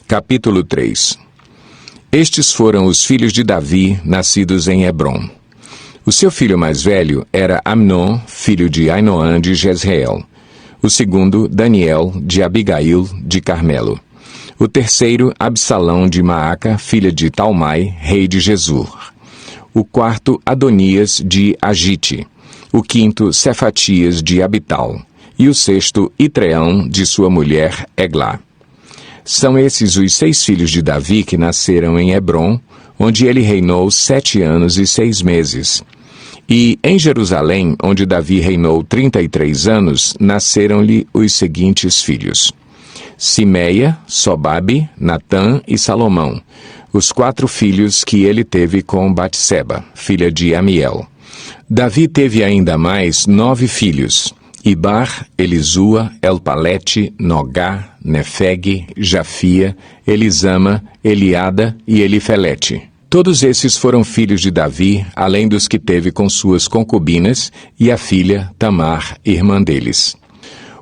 Capítulo 3. Estes foram os filhos de Davi, nascidos em Hebrom. O seu filho mais velho era Amnon, filho de Ainoã de Jezreel. O segundo, Daniel, de Abigail, de Carmelo. O terceiro, Absalão de Maaca, filha de Talmai, rei de Gesur. O quarto, Adonias de Agite. O quinto, Cefatias de Abital. E o sexto, Itreão, de sua mulher, Eglá. São esses os 6 filhos de Davi que nasceram em Hebrom, onde ele reinou 7 anos e 6 meses. E em Jerusalém, onde Davi reinou 33 anos, nasceram-lhe os seguintes filhos: Simeia, Sobabe, Natã e Salomão, os 4 filhos que ele teve com Batseba, filha de Amiel. Davi teve ainda mais 9 filhos: Ibar, Elisua, Elpalete, Nogá, Nefeg, Jafia, Elisama, Eliada e Elifelete. Todos esses foram filhos de Davi, além dos que teve com suas concubinas, e a filha Tamar, irmã deles.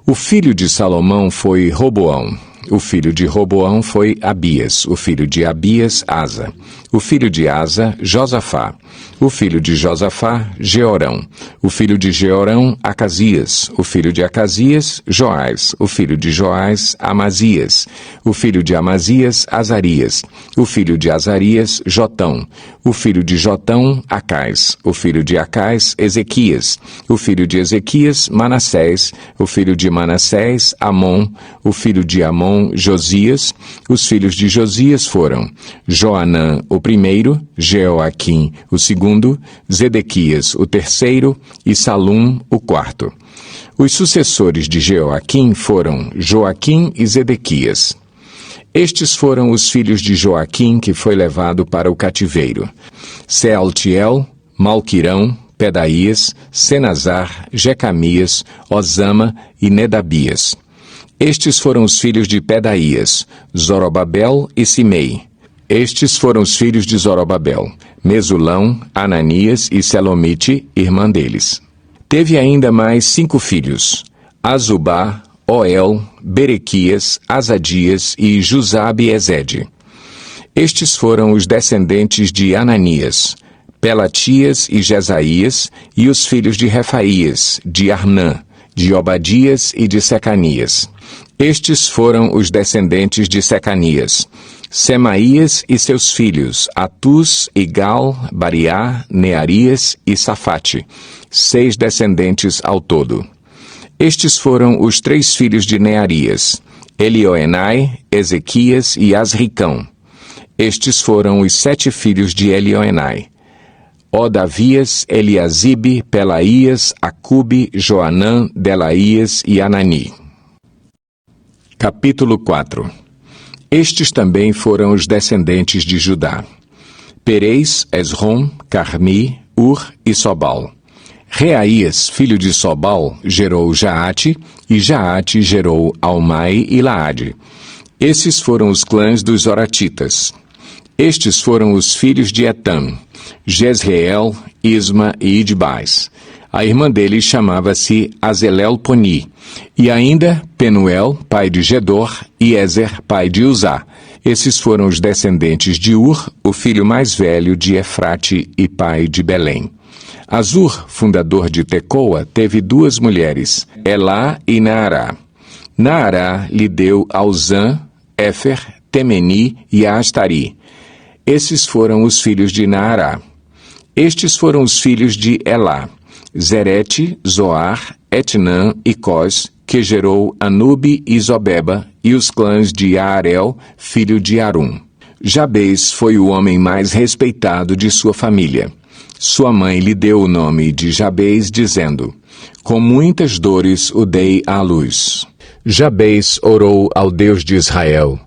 O filho de Salomão foi Roboão. O filho de Roboão foi Abias. O filho de Abias, Asa. O filho de Asa, Josafá. O filho de Josafá, Jeorão. O filho de Jeorão, Acasias. O filho de Acasias, Joás. O filho de Joás, Amazias. O filho de Amazias, Azarias. O filho de Azarias, Jotão. O filho de Jotão, Acais. O filho de Acais, Ezequias. O filho de Ezequias, Manassés. O filho de Manassés, Amon. O filho de Amon, Josias. Os filhos de Josias foram Joanã, o primeiro, Jeoaquim, o segundo, Zedequias, o terceiro, e Salum, o quarto. Os sucessores de Jeoaquim foram Joaquim e Zedequias. Estes foram os filhos de Joaquim que foi levado para o cativeiro: Sealtiel, Malquirão, Pedaías, Senazar, Jecamias, Osama e Nedabias. Estes foram os filhos de Pedaías, Zorobabel e Simei. Estes foram os filhos de Zorobabel, Mesulão, Ananias e Selomite, irmã deles. Teve ainda mais 5 filhos: Azubá, Oel, Berequias, Azadias e Jusabe-Ezede. Estes foram os descendentes de Ananias, Pelatias e Jesaías, e os filhos de Refaías, de Arnã, de Obadias e de Secanias. Estes foram os descendentes de Secanias: Semaías e seus filhos, Atus, Igal, Bariá, Nearias e Safate, 6 descendentes ao todo. Estes foram os 3 filhos de Nearias: Elioenai, Ezequias e Asricão. Estes foram os 7 filhos de Elioenai: Odavias, Eliasibe, Pelaías, Acube, Joanã, Delaías e Anani. Capítulo 4. Estes também foram os descendentes de Judá: Perez, Esrom, Carmi, Ur e Sobal. Reaías, filho de Sobal, gerou Jaate, e Jaate gerou Almai e Laade. Esses foram os clãs dos Oratitas. Estes foram os filhos de Etam: Jezreel, Isma e Idbais. A irmã deles chamava-se Azelelponi, e ainda Penuel, pai de Gedor, e Ezer, pai de Uzá. Esses foram os descendentes de Ur, o filho mais velho de Efrate e pai de Belém. Azur, fundador de Tecoa, teve 2 mulheres, Elá e Naará. Naará lhe deu Auzã, Éfer, Temeni e Astari. Esses foram os filhos de Naará. Estes foram os filhos de Elá: Zerete, Zoar, Etnã e Cós, que gerou Anube e Zobeba, e os clãs de Aarel, filho de Arum. Jabez foi o homem mais respeitado de sua família. Sua mãe lhe deu o nome de Jabez, dizendo: com muitas dores o dei à luz. Jabez orou ao Deus de Israel: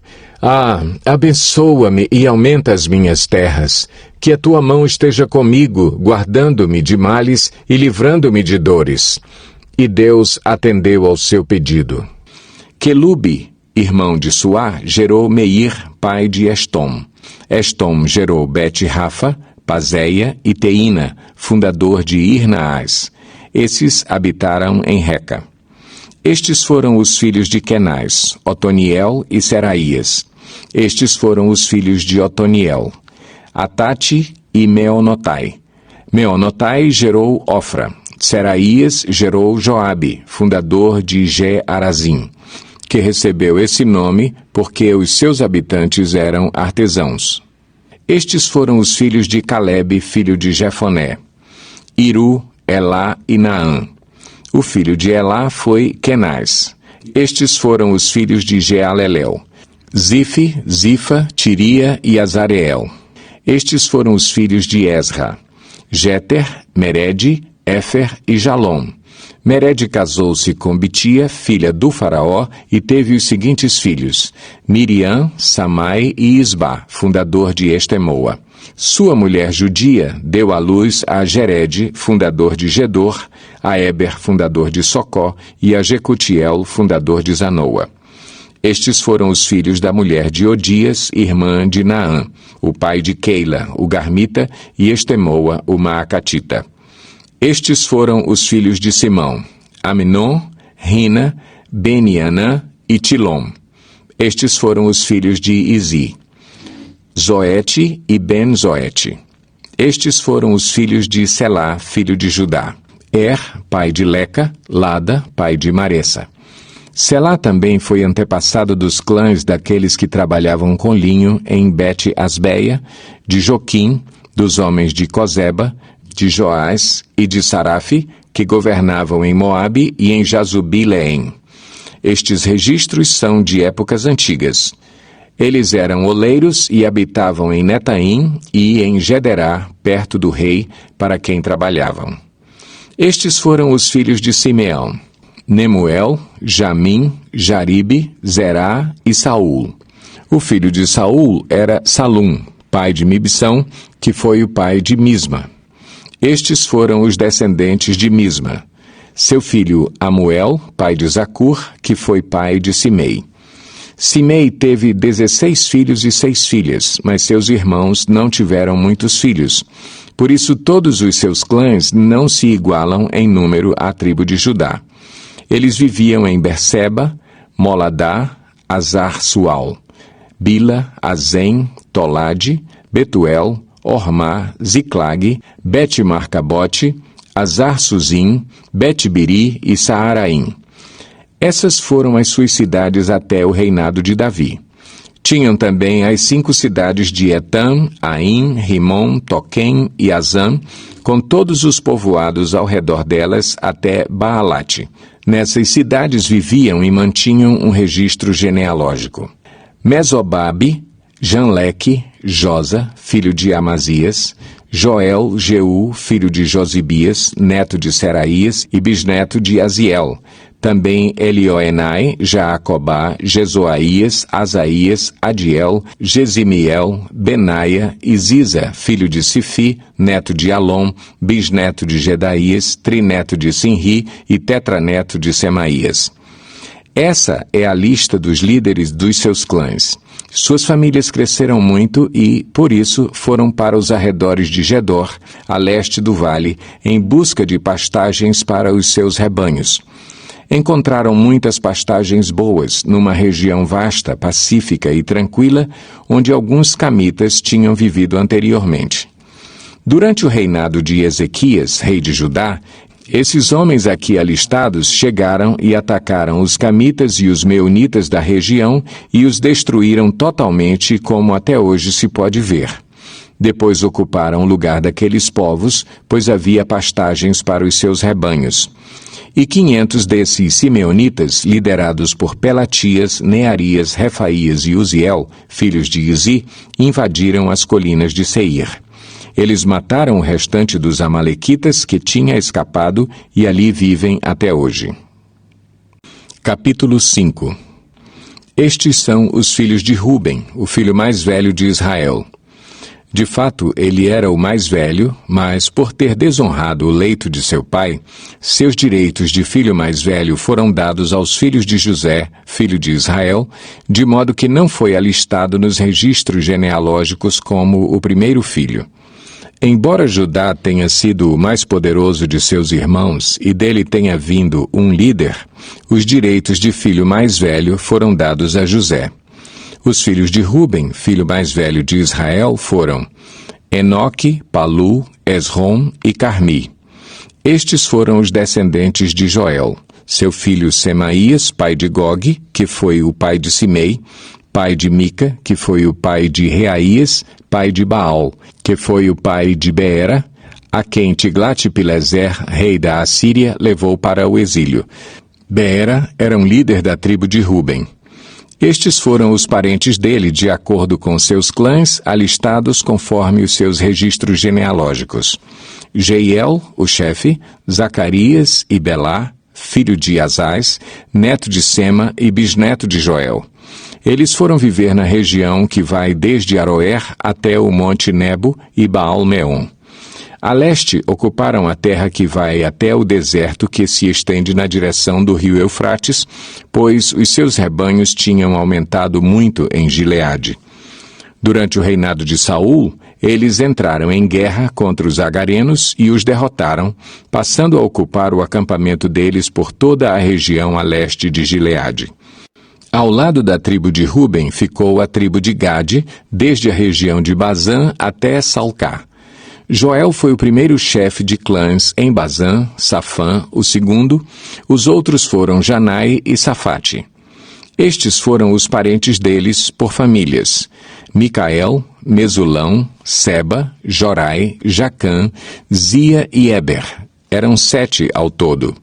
abençoa-me e aumenta as minhas terras, que a tua mão esteja comigo, guardando-me de males e livrando-me de dores. E Deus atendeu ao seu pedido. Quelube, irmão de Suá, gerou Meir, pai de Estom. Estom gerou Bet-Rafa, Pazéia e Teína, fundador de Ir-Naás. Esses habitaram em Reca. Estes foram os filhos de Kenaz, Otoniel e Seraías. Estes foram os filhos de Otoniel: Atate e Meonotai. Meonotai gerou Ofra. Seraías gerou Joabe, fundador de Ge-Arazim, que recebeu esse nome porque os seus habitantes eram artesãos. Estes foram os filhos de Calebe, filho de Jefoné: Iru, Elá e Naã. O filho de Elá foi Kenaz. Estes foram os filhos de Jealelel: Zife, Zifa, Tiria e Azareel. Estes foram os filhos de Ezra: Jeter, Mered, Éfer e Jalom. Mered casou-se com Bitia, filha do faraó, e teve os seguintes filhos: Miriam, Samai e Isba, fundador de Estemoa. Sua mulher judia deu à luz a Jered, fundador de Gedor, a Eber, fundador de Socó, e a Jecutiel, fundador de Zanoa. Estes foram os filhos da mulher de Odias, irmã de Naã, o pai de Keila, o Garmita, e Estemoa, o Maacatita. Estes foram os filhos de Simão: Aminon, Rina, Benianã e Tilom. Estes foram os filhos de Izi: Zoete e Ben-Zoete. Estes foram os filhos de Selá, filho de Judá: pai de Leca, Lada, pai de Maressa. Selá também foi antepassado dos clãs daqueles que trabalhavam com linho em Bet-Asbeia, de Joquim, dos homens de Cozeba, de Joás e de Sarafe, que governavam em Moabe e em Jazubi-Leém. Estes registros são de épocas antigas. Eles eram oleiros e habitavam em Netaim e em Gederá, perto do rei, para quem trabalhavam. Estes foram os filhos de Simeão: Nemuel, Jamim, Jaribe, Zerá e Saul. O filho de Saul era Salum, pai de Mibsão, que foi o pai de Misma. Estes foram os descendentes de Misma: seu filho Amuel, pai de Zacur, que foi pai de Simei. Simei teve 16 filhos e 6 filhas, mas seus irmãos não tiveram muitos filhos. Por isso todos os seus clãs não se igualam em número à tribo de Judá. Eles viviam em Berseba, Moladá, Azar-Sual, Bila, Azem, Tolade, Betuel, Ormá, Ziclag, Bet-Marcabote, Azar-Suzim, Bet-Biri e Saaraim. Essas foram as suas cidades até o reinado de Davi. Tinham também as 5 cidades de Etam, Aim, Rimon, Toquém e Azam, com todos os povoados ao redor delas até Baalate. Nessas cidades viviam e mantinham um registro genealógico: Mesobabe, Janleque, Josa, filho de Amazias, Joel, Jeú, filho de Josibias, neto de Seraías e bisneto de Aziel. Também Elioenai, Jaacobá, Jezoaías, Asaías, Adiel, Gesimiel, Benaia e Ziza, filho de Sifi, neto de Alom, bisneto de Gedaías, trineto de Sinri e tetraneto de Semaías. Essa é a lista dos líderes dos seus clãs. Suas famílias cresceram muito e, por isso, foram para os arredores de Gedor, a leste do vale, em busca de pastagens para os seus rebanhos. Encontraram muitas pastagens boas, numa região vasta, pacífica e tranquila, onde alguns camitas tinham vivido anteriormente. Durante o reinado de Ezequias, rei de Judá, esses homens aqui alistados chegaram e atacaram os camitas e os meunitas da região e os destruíram totalmente, como até hoje se pode ver. Depois ocuparam o lugar daqueles povos, pois havia pastagens para os seus rebanhos. E 500 desses simeonitas, liderados por Pelatias, Nearias, Refaías e Uziel, filhos de Izi, invadiram as colinas de Seir. Eles mataram o restante dos amalequitas que tinha escapado e ali vivem até hoje. Capítulo 5. Estes são os filhos de Ruben, o filho mais velho de Israel. De fato, ele era o mais velho, mas por ter desonrado o leito de seu pai, seus direitos de filho mais velho foram dados aos filhos de José, filho de Israel, de modo que não foi alistado nos registros genealógicos como o primeiro filho. Embora Judá tenha sido o mais poderoso de seus irmãos e dele tenha vindo um líder, os direitos de filho mais velho foram dados a José. Os filhos de Ruben, filho mais velho de Israel, foram Enoque, Palu, Esrom e Carmi. Estes foram os descendentes de Joel. Seu filho Semaías, pai de Gog, que foi o pai de Simei, pai de Mica, que foi o pai de Reaías, pai de Baal, que foi o pai de Beera, a quem Tiglat-Pileser, rei da Assíria, levou para o exílio. Beera era um líder da tribo de Ruben. Estes foram os parentes dele, de acordo com seus clãs, alistados conforme os seus registros genealógicos. Jeiel, o chefe, Zacarias e Belá, filho de Azaz, neto de Sema e bisneto de Joel. Eles foram viver na região que vai desde Aroer até o Monte Nebo e Baal-Meon. A leste, ocuparam a terra que vai até o deserto que se estende na direção do rio Eufrates, pois os seus rebanhos tinham aumentado muito em Gileade. Durante o reinado de Saul, eles entraram em guerra contra os agarenos e os derrotaram, passando a ocupar o acampamento deles por toda a região a leste de Gileade. Ao lado da tribo de Ruben ficou a tribo de Gade, desde a região de Bazã até Salcá. Joel foi o primeiro chefe de clãs em Bazã, Safã, o segundo, os outros foram Janai e Safate. Estes foram os parentes deles por famílias: Micael, Mesulão, Seba, Jorai, Jacã, Zia e Eber. Eram 7 ao todo.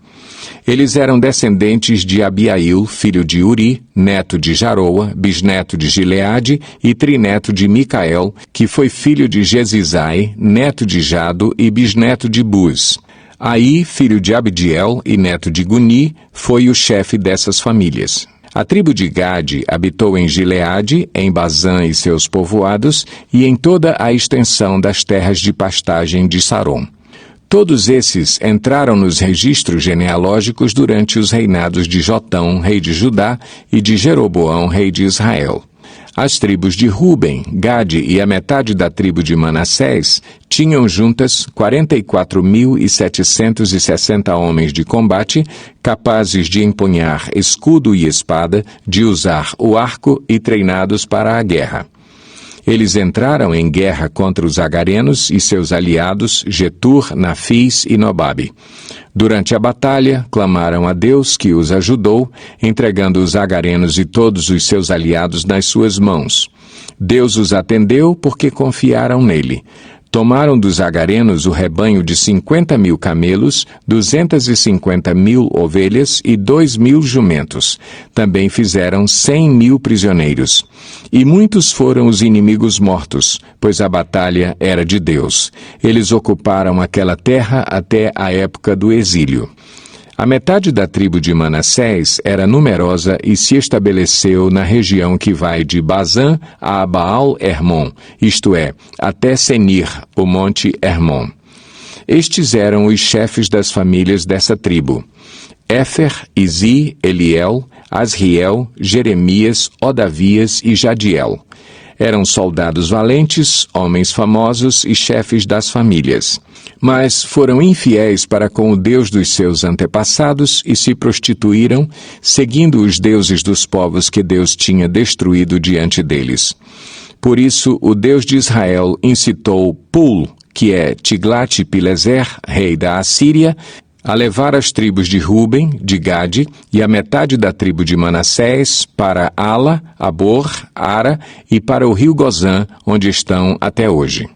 Eles eram descendentes de Abiail, filho de Uri, neto de Jaroa, bisneto de Gileade e trineto de Micael, que foi filho de Jesizai, neto de Jado e bisneto de Buz. Aí, filho de Abdiel e neto de Guni, foi o chefe dessas famílias. A tribo de Gade habitou em Gileade, em Bazã e seus povoados, e em toda a extensão das terras de pastagem de Sarom. Todos esses entraram nos registros genealógicos durante os reinados de Jotão, rei de Judá, e de Jeroboão, rei de Israel. As tribos de Ruben, Gade e a metade da tribo de Manassés tinham juntas 44.760 homens de combate, capazes de empunhar escudo e espada, de usar o arco e treinados para a guerra. Eles entraram em guerra contra os agarenos e seus aliados Getur, Nafis e Nobabe. Durante a batalha, clamaram a Deus que os ajudou, entregando os agarenos e todos os seus aliados nas suas mãos. Deus os atendeu porque confiaram nele. Tomaram dos agarenos o rebanho de 50.000 camelos, 250.000 ovelhas e 2.000 jumentos. Também fizeram 100.000 prisioneiros. E muitos foram os inimigos mortos, pois a batalha era de Deus. Eles ocuparam aquela terra até a época do exílio. A metade da tribo de Manassés era numerosa e se estabeleceu na região que vai de Bazã a Baal-Hermon, isto é, até Senir, o monte Hermon. Estes eram os chefes das famílias dessa tribo: Éfer, Izi, Eliel, Asriel, Jeremias, Odavias e Jadiel. Eram soldados valentes, homens famosos e chefes das famílias. Mas foram infiéis para com o Deus dos seus antepassados e se prostituíram, seguindo os deuses dos povos que Deus tinha destruído diante deles. Por isso, o Deus de Israel incitou Pul, que é Tiglat-Pileser, rei da Assíria, a levar as tribos de Ruben, de Gade e a metade da tribo de Manassés para Ala, Abor, Ara e para o rio Gozã, onde estão até hoje.